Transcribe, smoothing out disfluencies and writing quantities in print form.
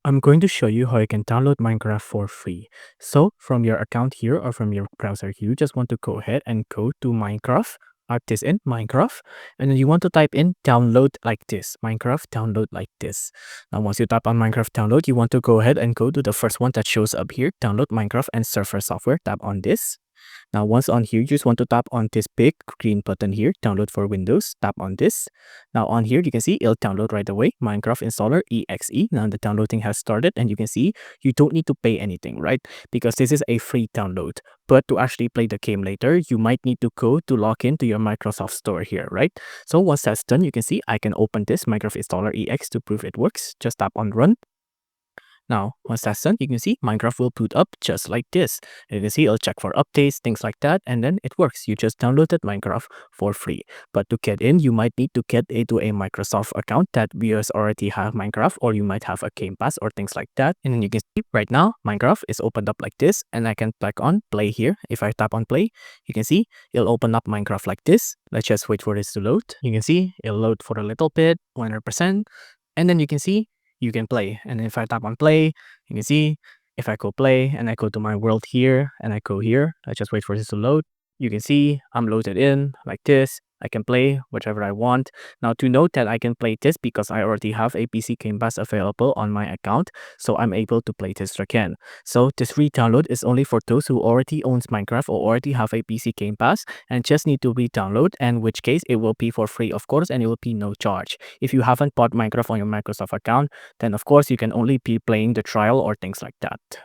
I'm going to show you how you can download Minecraft for free. So from your account here or from your browser here, you just want to go ahead and go to Minecraft, type this in Minecraft, and then you want to type in download like this, Minecraft download like this. Now, once you type on Minecraft download, you want to go ahead and go to the first one that shows up here, download Minecraft and server software, tap on this. Now, once on here, you just want to tap on this big green button here, download for Windows, tap on this. Now on here, you can see it'll download right away, Minecraft installer exe. Now the downloading has started and you can see you don't need to pay anything, right? Because this is a free download. But to actually play the game later, you might need to go to log into your Microsoft Store here, right? So once that's done, you can see I can open this Minecraft installer exe to prove it works. Just tap on run. Now, once that's done, you can see Minecraft will boot up just like this. You can see it'll check for updates, things like that, and then it works. You just downloaded Minecraft for free. But to get in, you might need to get into a Microsoft account that viewers already have Minecraft, or you might have a Game Pass or things like that. And then you can see right now, Minecraft is opened up like this, and I can click on play here. If I tap on play, you can see it'll open up Minecraft like this. Let's just wait for this to load. You can see it'll load for a little bit, 100%, and then you can see you can play. And if I tap on play, you can see if I go play and I go to my world here and I go here, I just wait for this to load. You can see I'm loaded in like this. I can play whichever I want. Now to note that I can play this because I already have a PC Game Pass available on my account, so I'm able to play this again. So this free download is only for those who already owns Minecraft or already have a PC Game Pass and just need to re-download, and in which case it will be for free of course and it will be no charge. If you haven't bought Minecraft on your Microsoft account, then of course you can only be playing the trial or things like that.